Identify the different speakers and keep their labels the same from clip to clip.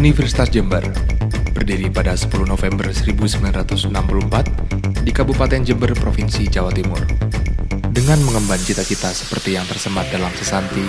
Speaker 1: Universitas Jember berdiri pada 10 November 1964 di Kabupaten Jember, Provinsi Jawa Timur. Dengan mengemban cita-cita seperti yang tersemat dalam sesanti,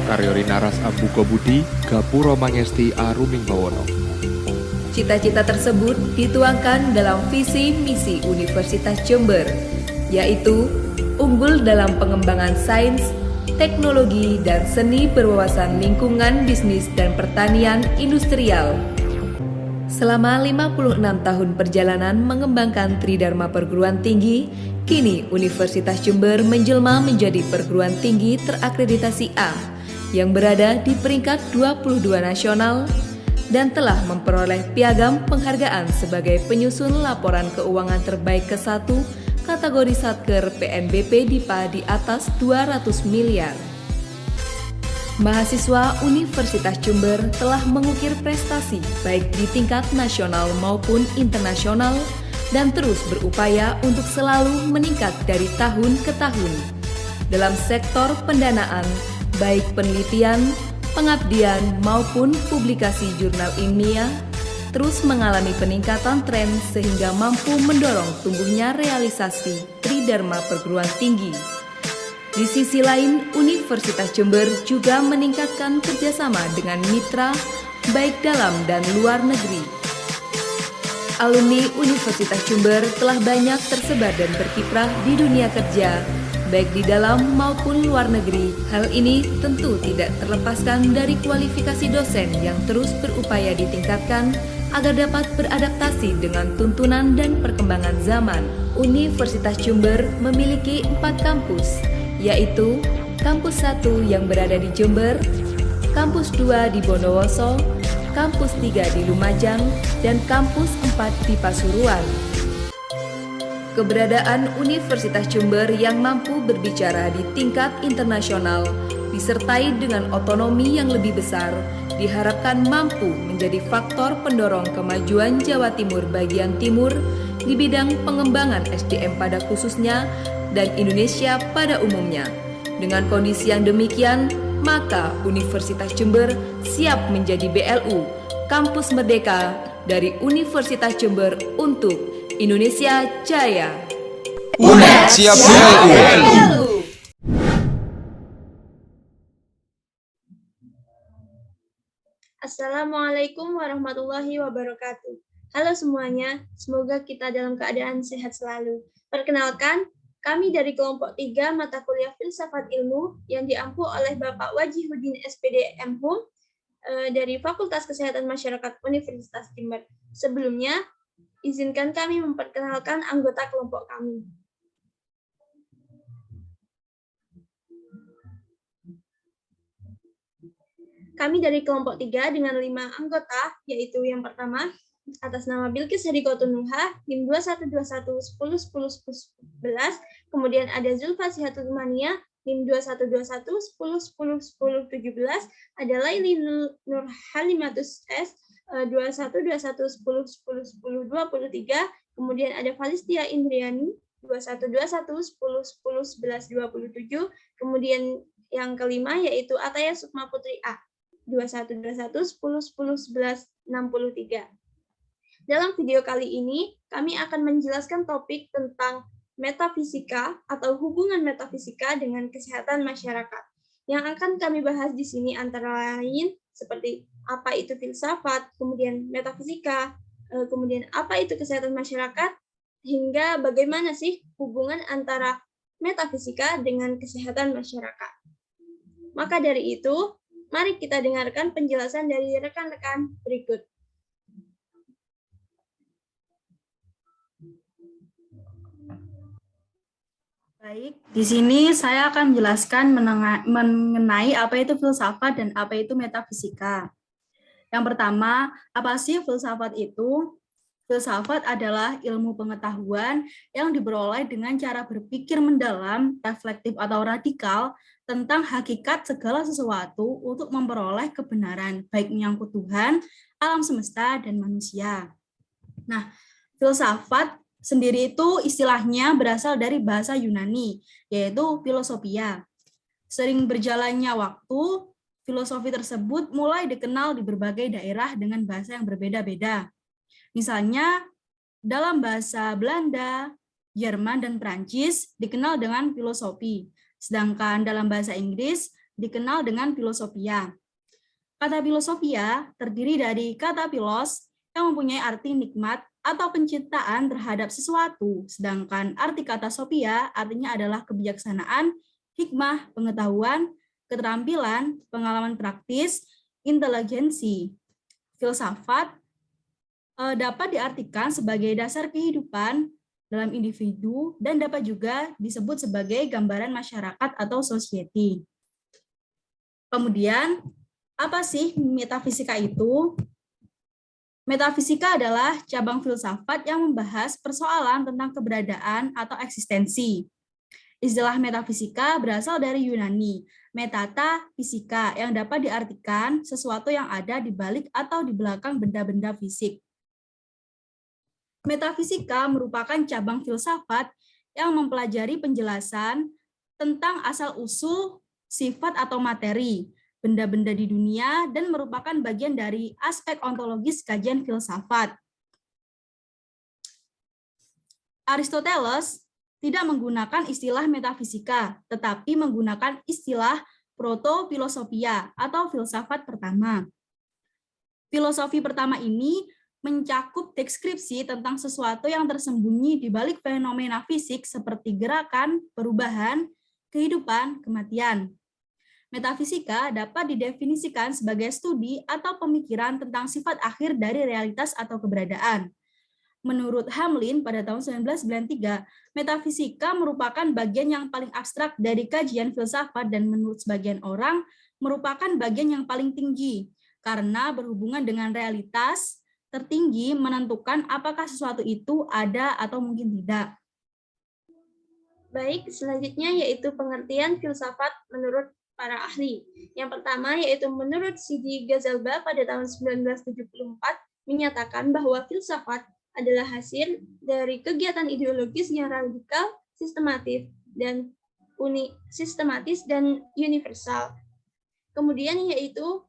Speaker 1: Karyori Naras Ambuko Budi, Gapuro Mangesti Aruming Bawono.
Speaker 2: Cita-cita tersebut dituangkan dalam visi misi Universitas Jember, yaitu unggul dalam pengembangan sains, teknologi, dan seni berwawasan lingkungan bisnis dan pertanian industrial. Selama 56 tahun perjalanan mengembangkan Tridharma Perguruan Tinggi, kini Universitas Jember menjelma menjadi perguruan tinggi terakreditasi A yang berada di peringkat 22 nasional dan telah memperoleh piagam penghargaan sebagai penyusun laporan keuangan terbaik ke-1 kategori Satker PNBP DIPA di atas 200 miliar. Mahasiswa Universitas Jember telah mengukir prestasi baik di tingkat nasional maupun internasional dan terus berupaya untuk selalu meningkat dari tahun ke tahun. Dalam sektor pendanaan, baik penelitian, pengabdian maupun publikasi jurnal ilmiah, terus mengalami peningkatan tren sehingga mampu mendorong tumbuhnya realisasi Tridharma Perguruan Tinggi. Di sisi lain, Universitas Jember juga meningkatkan kerjasama dengan mitra baik dalam dan luar negeri. Alumni Universitas Jember telah banyak tersebar dan berkiprah di dunia kerja, baik di dalam maupun luar negeri. Hal ini tentu tidak terlepaskan dari kualifikasi dosen yang terus berupaya ditingkatkan agar dapat beradaptasi dengan tuntunan dan perkembangan zaman. Universitas Jember memiliki 4 kampus, yaitu Kampus 1 yang berada di Jember, Kampus 2 di Bondowoso, Kampus 3 di Lumajang, dan Kampus 4 di Pasuruan. Keberadaan Universitas Jember yang mampu berbicara di tingkat internasional disertai dengan otonomi yang lebih besar diharapkan mampu menjadi faktor pendorong kemajuan Jawa Timur bagian timur di bidang pengembangan SDM pada khususnya dan Indonesia pada umumnya. Dengan kondisi yang demikian, maka Universitas Jember siap menjadi BLU, Kampus Merdeka dari Universitas Jember untuk Indonesia Jaya.
Speaker 3: UNED siap BLU.
Speaker 4: Assalamualaikum warahmatullahi wabarakatuh. Halo semuanya, semoga kita dalam keadaan sehat selalu. Perkenalkan, kami dari kelompok 3 mata kuliah Filsafat Ilmu yang diampu oleh Bapak Wajihuddin SPD MHum dari Fakultas Kesehatan Masyarakat Universitas Jember. Sebelumnya, izinkan kami memperkenalkan anggota kelompok kami. Kami dari kelompok 3 dengan 5 anggota, yaitu yang pertama, atas nama Bilqis Hadikotunuha, NIM 2121-10-10-11, kemudian ada Zulfa Sihatul Mania, NIM 2121-10-10-10-17, ada Laili Nur Halimatus S, 2121-10-10-10-23, kemudian ada Falistia Indriani, 2121-10-10-11-27, kemudian yang kelima yaitu Ataya Sukma Putri A, 2121-10-10-11-63. Dalam video kali ini, kami akan menjelaskan topik tentang metafisika atau hubungan metafisika dengan kesehatan masyarakat. Yang akan kami bahas di sini antara lain seperti apa itu filsafat, kemudian metafisika, kemudian apa itu kesehatan masyarakat, hingga bagaimana sih hubungan antara metafisika dengan kesehatan masyarakat. Maka dari itu, mari kita dengarkan penjelasan dari rekan-rekan berikut.
Speaker 5: Baik, di sini saya akan menjelaskan mengenai apa itu filsafat dan apa itu metafisika. Yang pertama, apa sih filsafat itu? Filsafat adalah ilmu pengetahuan yang diperoleh dengan cara berpikir mendalam, reflektif atau radikal tentang hakikat segala sesuatu untuk memperoleh kebenaran, baik menyangkut Tuhan, alam semesta, dan manusia. Nah, filsafat sendiri itu istilahnya berasal dari bahasa Yunani, yaitu filosofia. Sering berjalannya waktu, filosofi tersebut mulai dikenal di berbagai daerah dengan bahasa yang berbeda-beda. Misalnya, dalam bahasa Belanda, Jerman, dan Prancis dikenal dengan filosofi, sedangkan dalam bahasa Inggris dikenal dengan filosofia. Kata filosofia terdiri dari kata philos yang mempunyai arti nikmat atau penciptaan terhadap sesuatu, sedangkan arti kata sophia artinya adalah kebijaksanaan, hikmah, pengetahuan, keterampilan, pengalaman praktis, inteligensi. Filsafat dapat diartikan sebagai dasar kehidupan dalam individu dan dapat juga disebut sebagai gambaran masyarakat atau society. Kemudian, apa sih metafisika itu? Metafisika adalah cabang filsafat yang membahas persoalan tentang keberadaan atau eksistensi. Istilah metafisika berasal dari Yunani, metata fisika, yang dapat diartikan sesuatu yang ada di balik atau di belakang benda-benda fisik. Metafisika merupakan cabang filsafat yang mempelajari penjelasan tentang asal-usul, sifat atau materi, benda-benda di dunia, dan merupakan bagian dari aspek ontologis kajian filsafat. Aristoteles tidak menggunakan istilah metafisika, tetapi menggunakan istilah proto-filosofia atau filsafat pertama. Filosofi pertama ini mencakup deskripsi tentang sesuatu yang tersembunyi di balik fenomena fisik seperti gerakan, perubahan, kehidupan, kematian. Metafisika dapat didefinisikan sebagai studi atau pemikiran tentang sifat akhir dari realitas atau keberadaan. Menurut Hamlin pada tahun 1993, metafisika merupakan bagian yang paling abstrak dari kajian filsafat dan menurut sebagian orang merupakan bagian yang paling tinggi karena berhubungan dengan realitas tertinggi menentukan apakah sesuatu itu ada atau mungkin tidak.
Speaker 4: Baik, selanjutnya yaitu pengertian filsafat menurut para ahli. Yang pertama yaitu menurut Sidi Ghazalba pada tahun 1974 menyatakan bahwa filsafat adalah hasil dari kegiatan ideologis yang radikal, sistematis dan universal. Kemudian yaitu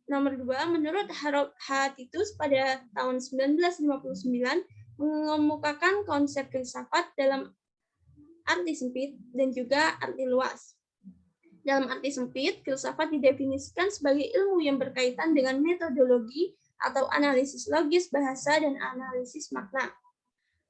Speaker 4: nomor 2, menurut Herodotus pada tahun 1959 mengemukakan konsep filsafat dalam arti sempit dan juga arti luas. Dalam arti sempit, filsafat didefinisikan sebagai ilmu yang berkaitan dengan metodologi atau analisis logis bahasa dan analisis makna.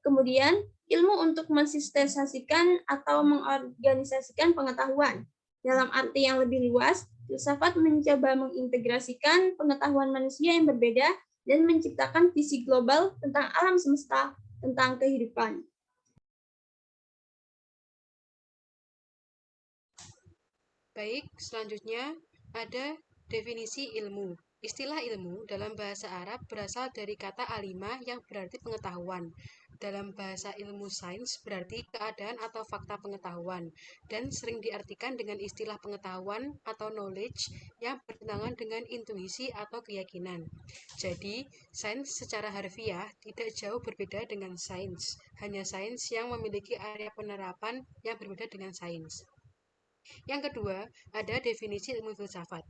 Speaker 4: Kemudian, ilmu untuk mensistematisasikan atau mengorganisasikan pengetahuan. Dalam arti yang lebih luas, filsafat mencoba mengintegrasikan pengetahuan manusia yang berbeda dan menciptakan visi global tentang alam semesta, tentang kehidupan.
Speaker 6: Baik, selanjutnya ada definisi ilmu. Istilah ilmu dalam bahasa Arab berasal dari kata alimah yang berarti pengetahuan. Dalam bahasa ilmu sains berarti keadaan atau fakta pengetahuan, dan sering diartikan dengan istilah pengetahuan atau knowledge yang bertentangan dengan intuisi atau keyakinan. Jadi, sains secara harfiah tidak jauh berbeda dengan sains, hanya sains yang memiliki area penerapan yang berbeda dengan sains. Yang kedua, ada definisi ilmu filsafat.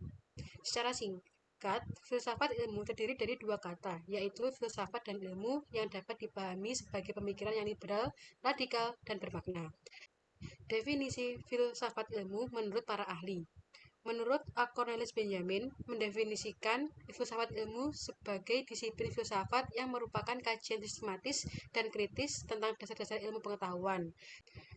Speaker 6: Secara singkat, filsafat ilmu terdiri dari dua kata, yaitu filsafat dan ilmu yang dapat dipahami sebagai pemikiran yang liberal, radikal, dan bermakna. Definisi filsafat ilmu menurut para ahli. Menurut A. Cornelis Benjamin, mendefinisikan filsafat ilmu sebagai disiplin filsafat yang merupakan kajian sistematis dan kritis tentang dasar-dasar ilmu pengetahuan.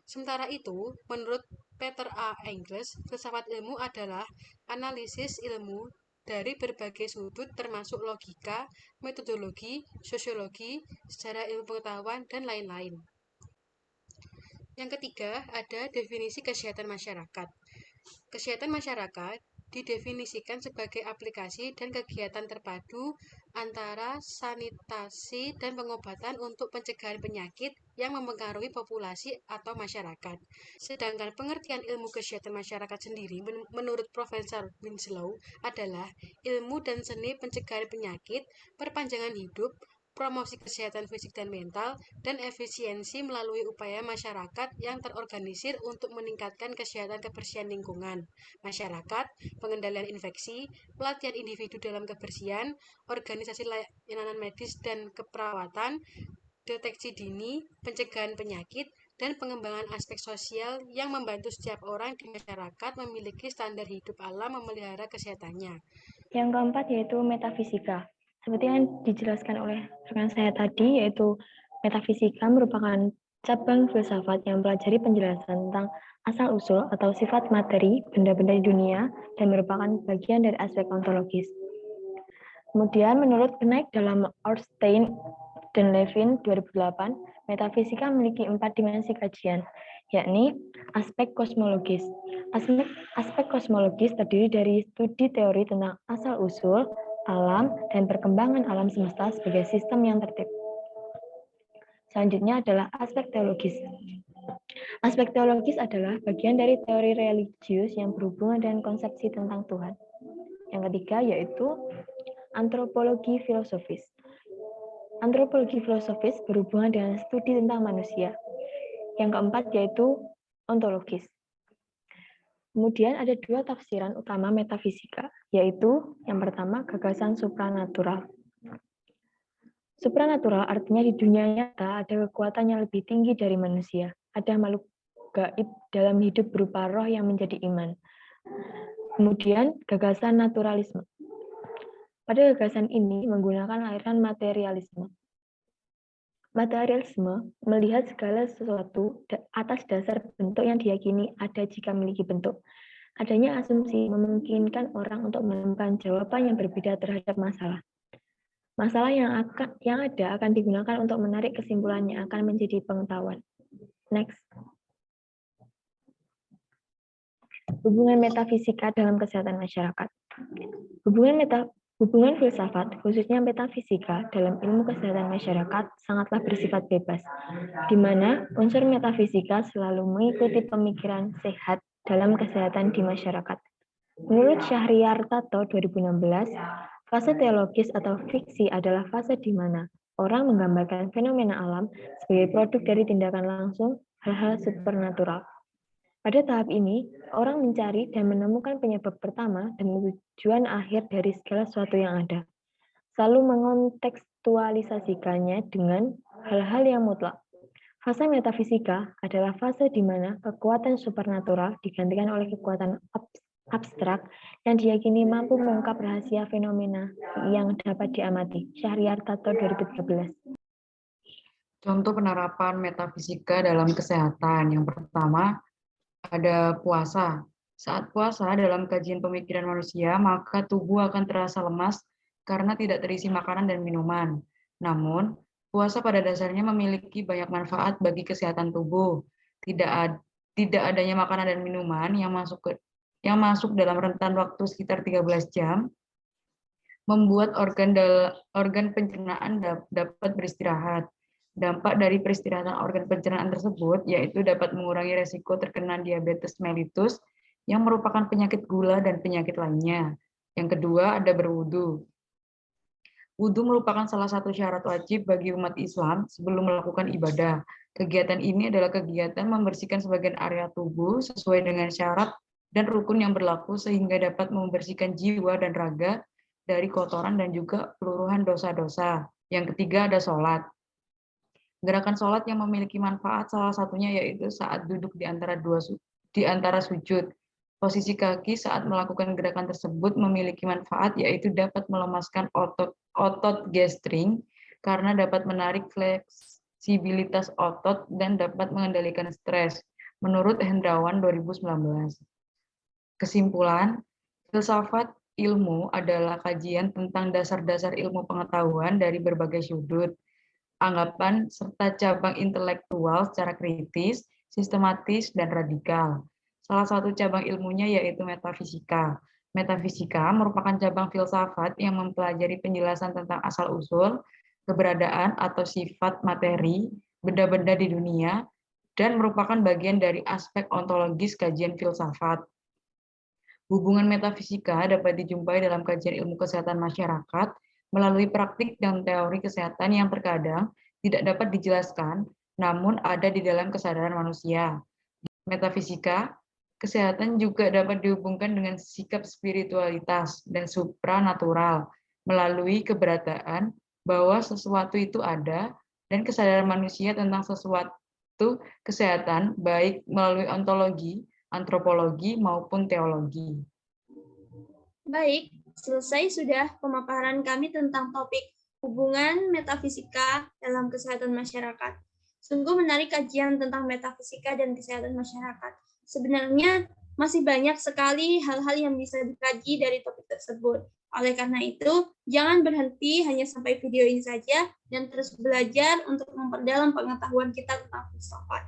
Speaker 6: Sementara itu, menurut Peter A. Engels, filsafat ilmu adalah analisis ilmu dari berbagai sudut termasuk logika, metodologi, sosiologi, sejarah ilmu pengetahuan, dan lain-lain. Yang ketiga, ada definisi kesehatan masyarakat. Kesehatan masyarakat didefinisikan sebagai aplikasi dan kegiatan terpadu antara sanitasi dan pengobatan untuk pencegahan penyakit yang mempengaruhi populasi atau masyarakat. Sedangkan pengertian ilmu kesehatan masyarakat sendiri menurut Profesor Winslow adalah ilmu dan seni pencegahan penyakit, perpanjangan hidup, promosi kesehatan fisik dan mental, dan efisiensi melalui upaya masyarakat yang terorganisir untuk meningkatkan kesehatan kebersihan lingkungan, masyarakat, pengendalian infeksi, pelatihan individu dalam kebersihan, organisasi layanan medis dan keperawatan, deteksi dini, pencegahan penyakit, dan pengembangan aspek sosial yang membantu setiap orang di masyarakat memiliki standar hidup alam memelihara kesehatannya.
Speaker 7: Yang keempat yaitu metafisika. Seperti yang dijelaskan oleh rekan saya tadi, yaitu metafisika merupakan cabang filsafat yang mempelajari penjelasan tentang asal-usul atau sifat materi benda-benda di dunia dan merupakan bagian dari aspek ontologis. Kemudian menurut Knecht dalam Ornstein dan Levin 2008, metafisika memiliki 4 dimensi kajian, yakni aspek kosmologis. Aspek kosmologis terdiri dari studi teori tentang asal-usul, alam, dan perkembangan alam semesta sebagai sistem yang tertib. Selanjutnya adalah aspek teologis. Aspek teologis adalah bagian dari teori religius yang berhubungan dengan konsepsi tentang Tuhan. Yang ketiga yaitu antropologi filosofis. Antropologi filosofis berhubungan dengan studi tentang manusia. Yang keempat yaitu ontologis. Kemudian ada 2 tafsiran utama metafisika, yaitu yang pertama gagasan supranatural. Supranatural artinya di dunia nyata ada kekuatan yang lebih tinggi dari manusia. Ada makhluk gaib dalam hidup berupa roh yang menjadi iman. Kemudian gagasan naturalisme. Pada gagasan ini menggunakan aliran materialisme. Materialisme melihat segala sesuatu atas dasar bentuk yang diyakini ada jika memiliki bentuk. Adanya asumsi memungkinkan orang untuk menemukan jawaban yang berbeda terhadap masalah. Masalah yang ada akan digunakan untuk menarik kesimpulan yang akan menjadi pengetahuan. Next. Hubungan metafisika dalam kesehatan masyarakat. Hubungan filsafat, khususnya metafisika, dalam ilmu kesehatan masyarakat sangatlah bersifat bebas, di mana unsur metafisika selalu mengikuti pemikiran sehat dalam kesehatan di masyarakat. Menurut Syahriar Tato 2016, fase teologis atau fiksi adalah fase di mana orang menggambarkan fenomena alam sebagai produk dari tindakan langsung hal-hal supernatural. Pada tahap ini, orang mencari dan menemukan penyebab pertama dan tujuan akhir dari segala sesuatu yang ada, selalu mengontekstualisasikannya dengan hal-hal yang mutlak. Fase metafisika adalah fase di mana kekuatan supernatural digantikan oleh kekuatan abstrak yang diyakini mampu mengungkap rahasia fenomena yang dapat diamati. Syahriar Tato 2013.
Speaker 8: Contoh penerapan metafisika dalam kesehatan. Yang pertama, ada puasa. Saat puasa, dalam kajian pemikiran manusia, maka tubuh akan terasa lemas karena tidak terisi makanan dan minuman. Namun, puasa pada dasarnya memiliki banyak manfaat bagi kesehatan tubuh. Tidak adanya makanan dan minuman yang masuk dalam rentan waktu sekitar 13 jam, membuat organ pencernaan dapat beristirahat. Dampak dari peristirahatan organ pencernaan tersebut yaitu dapat mengurangi resiko terkena diabetes mellitus yang merupakan penyakit gula dan penyakit lainnya. Yang kedua ada berwudu. Wudu merupakan salah satu syarat wajib bagi umat Islam sebelum melakukan ibadah. Kegiatan ini adalah kegiatan membersihkan sebagian area tubuh sesuai dengan syarat dan rukun yang berlaku sehingga dapat membersihkan jiwa dan raga dari kotoran dan juga peluruhan dosa-dosa. Yang ketiga ada sholat. Gerakan sholat yang memiliki manfaat salah satunya yaitu saat duduk di antara sujud. Posisi kaki saat melakukan gerakan tersebut memiliki manfaat yaitu dapat melemaskan otot gastring karena dapat menarik fleksibilitas otot dan dapat mengendalikan stres. Menurut Hendrawan 2019. Kesimpulan, filsafat ilmu adalah kajian tentang dasar-dasar ilmu pengetahuan dari berbagai sudut, anggapan, serta cabang intelektual secara kritis, sistematis, dan radikal. Salah satu cabang ilmunya yaitu metafisika. Metafisika merupakan cabang filsafat yang mempelajari penjelasan tentang asal-usul, keberadaan atau sifat materi, benda-benda di dunia, dan merupakan bagian dari aspek ontologis kajian filsafat. Hubungan metafisika dapat dijumpai dalam kajian ilmu kesehatan masyarakat, melalui praktik dan teori kesehatan yang terkadang tidak dapat dijelaskan, namun ada di dalam kesadaran manusia. Metafisika, kesehatan juga dapat dihubungkan dengan sikap spiritualitas dan supranatural, melalui keberadaan bahwa sesuatu itu ada, dan kesadaran manusia tentang sesuatu kesehatan, baik melalui ontologi, antropologi, maupun teologi.
Speaker 4: Baik, selesai sudah pemaparan kami tentang topik hubungan metafisika dalam kesehatan masyarakat. Sungguh menarik kajian tentang metafisika dan kesehatan masyarakat. Sebenarnya masih banyak sekali hal-hal yang bisa dikaji dari topik tersebut. Oleh karena itu, jangan berhenti hanya sampai video ini saja dan terus belajar untuk memperdalam pengetahuan kita tentang filsafat.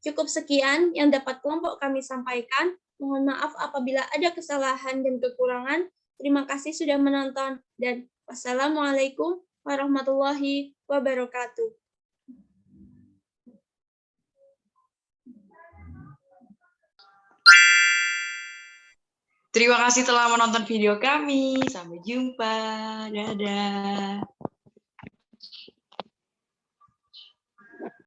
Speaker 4: Cukup sekian yang dapat kelompok kami sampaikan. Mohon maaf apabila ada kesalahan dan kekurangan. Terima kasih sudah menonton dan wassalamualaikum warahmatullahi wabarakatuh.
Speaker 8: Terima kasih telah menonton video kami. Sampai jumpa. Dadah.